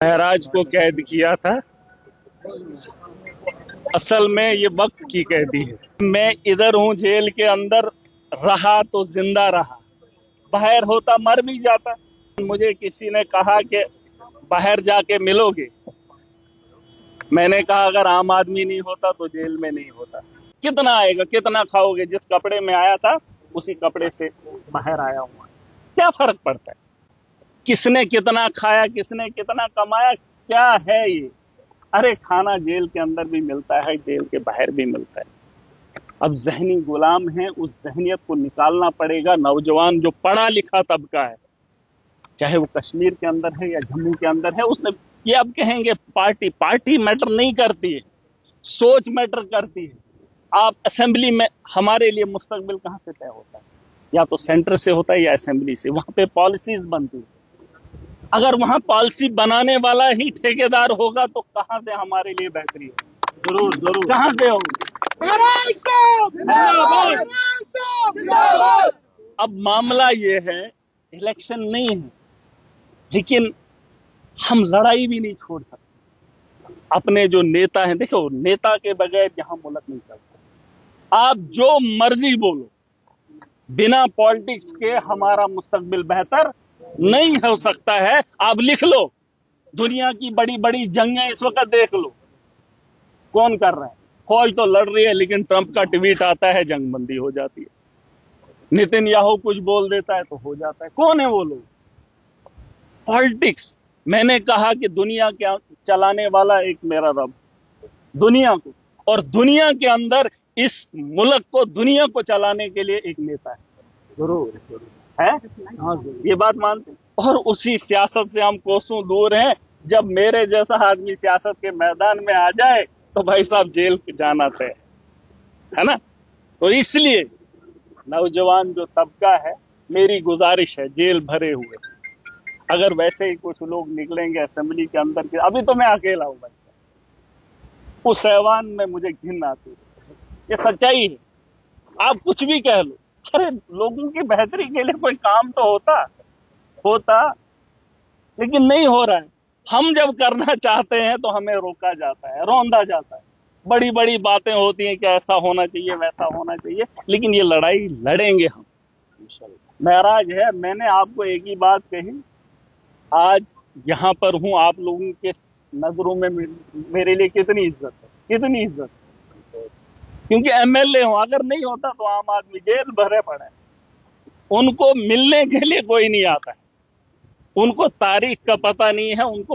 महराज को कैद किया था। असल में ये वक्त की कैदी है। मैं इधर हूं जेल के अंदर, रहा तो जिंदा रहा, बाहर होता मर भी जाता। मुझे किसी ने कहा कि बाहर जाके मिलोगे। मैंने कहा अगर आम आदमी नहीं होता तो जेल में नहीं होता। कितना आएगा, कितना खाओगे? जिस कपड़े में आया था उसी कपड़े से बाहर आया हूं। क्या फर्क पड़ता है? किसने कितना खाया, किसने कितना कमाया, क्या है ये? अरे खाना जेल के अंदर भी मिलता है, जेल के बाहर भी मिलता है। अब जहनी गुलाम है, उस जहनियत को निकालना पड़ेगा। नौजवान जो पढ़ा लिखा तबका है, चाहे वो कश्मीर के अंदर है या जम्मू के अंदर है, उसने ये अब कहेंगे पार्टी मैटर नहीं करती है, सोच मैटर करती है। आप असेंबली में, हमारे लिए मुस्तकबिल कहां से तय होता है? या तो सेंटर से होता है या असेंबली से। वहां पे पॉलिसीज बनती है। अगर वहां पॉलिसी बनाने वाला ही ठेकेदार होगा तो कहां से हमारे लिए बेहतरी होगी? जरूर जरूर, कहां से होगी? अब मामला ये है, इलेक्शन नहीं है, लेकिन हम लड़ाई भी नहीं छोड़ सकते। अपने जो नेता हैं, देखो नेता के बगैर यहां मुल्क नहीं चलता। आप जो मर्जी बोलो, बिना पॉलिटिक्स के हमारा मुस्तकबिल बेहतर नहीं हो सकता है। आप लिख लो, दुनिया की बड़ी बड़ी जंगें इस वक्त देख लो, कौन कर रहा है? फौज तो लड़ रही है, लेकिन ट्रंप का ट्वीट आता है, जंग बंदी हो जाती है। नेतन्याहू कुछ बोल देता है तो हो जाता है। कौन है वो लोग? पॉलिटिक्स। मैंने कहा कि दुनिया के चलाने वाला एक मेरा रब, दुनिया को, और दुनिया के अंदर इस मुल्क को, दुनिया को चलाने के लिए एक नेता है। जरूर है, ये बात मानते हैं। और उसी सियासत से हम कोसों दूर हैं। जब मेरे जैसा आदमी सियासत के मैदान में आ जाए तो भाई साहब जेल जाना तय है ना। तो इसलिए नौजवान जो तबका है, मेरी गुजारिश है, जेल भरे हुए, अगर वैसे ही कुछ लोग निकलेंगे असेंबली के अंदर के, अभी तो मैं अकेला हूं भाई, उस ऐवान में मुझे घिन आती है। ये सच्चाई है। आप कुछ भी कह लो, अरे लोगों की बेहतरी के लिए कोई काम तो होता, लेकिन नहीं हो रहा है। हम जब करना चाहते हैं तो हमें रोका जाता है, रौंदा जाता है। बड़ी बड़ी बातें होती हैं कि ऐसा होना चाहिए, वैसा होना चाहिए, लेकिन ये लड़ाई लड़ेंगे हम इंशाल्लाह। महराज है, मैंने आपको एक ही बात कही, आज यहां पर हूं, आप लोगों के नजरों में मेरे लिए कितनी इज्जत है, कितनी इज्जत है। क्योंकि एमएलए हूं, अगर नहीं होता तो आम आदमी जेल भरे पड़े, उनको मिलने के लिए कोई नहीं आता है, उनको तारीख का पता नहीं है, उनको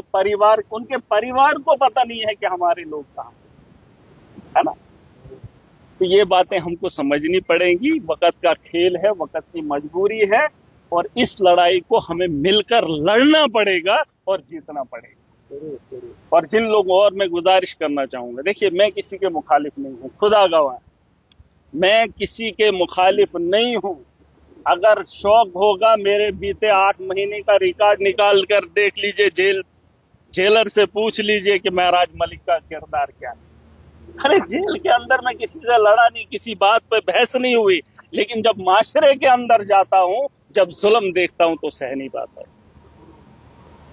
उनके परिवार को पता नहीं है कि हमारे लोग कहां है ना। तो ये बातें हमको समझनी पड़ेंगी। वक्त का खेल है, वक्त की मजबूरी है, और इस लड़ाई को हमें मिलकर लड़ना पड़ेगा और जीतना पड़ेगा। और जिन लोगों, और मैं गुजारिश करना चाहूंगा, देखिए मैं किसी के मुखालिफ नहीं हूं, खुदा गवाह, मैं किसी के मुखालिफ नहीं हूं। अगर शौक होगा, मेरे बीते 8 महीने का रिकॉर्ड निकाल कर देख लीजिए, जेलर से पूछ लीजिए कि महराज मलिक का किरदार क्या है। अरे जेल के अंदर मैं किसी से लड़ा नहीं, किसी बात पे बहस नहीं हुई, लेकिन जब माशरे के अंदर जाता हूं, जब जुल्म देखता हूं तो सह नहीं पाता है।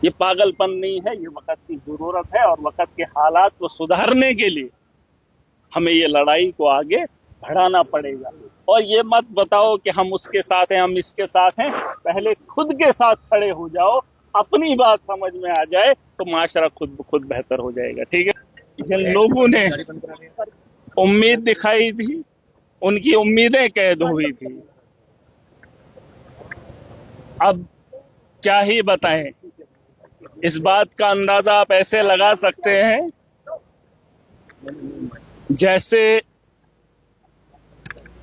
ये पागलपन नहीं है, ये वक्त की जरूरत है, और वक्त के हालात को सुधारने के लिए हमें ये लड़ाई को आगे बढ़ाना पड़ेगा। और ये मत बताओ कि हम उसके साथ हैं, हम इसके साथ हैं। पहले खुद के साथ खड़े हो जाओ, अपनी बात समझ में आ जाए तो माशरा खुद ब खुद बेहतर हो जाएगा। ठीक है। जिन लोगों ने उम्मीद दिखाई थी, उनकी उम्मीदें कैद हुई थी। अब क्या ही बताएं, इस बात का अंदाजा आप ऐसे लगा सकते हैं जैसे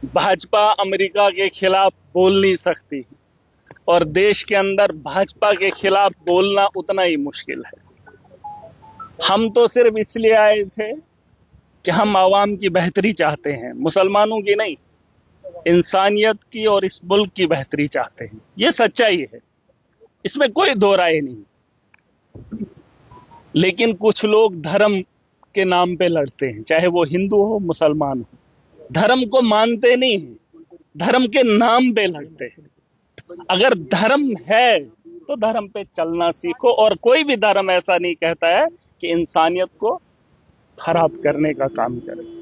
भाजपा अमेरिका के खिलाफ बोल नहीं सकती, और देश के अंदर भाजपा के खिलाफ बोलना उतना ही मुश्किल है। हम तो सिर्फ इसलिए आए थे कि हम आवाम की बेहतरी चाहते हैं, मुसलमानों की नहीं, इंसानियत की और इस मुल्क की बेहतरी चाहते हैं। ये सच्चाई है, इसमें कोई दो राय नहीं। लेकिन कुछ लोग धर्म के नाम पे लड़ते हैं, चाहे वो हिंदू हो, मुसलमान हो, धर्म को मानते नहीं हैं, धर्म के नाम पे लड़ते हैं। अगर धर्म है तो धर्म पे चलना सीखो। और कोई भी धर्म ऐसा नहीं कहता है कि इंसानियत को खराब करने का काम करे।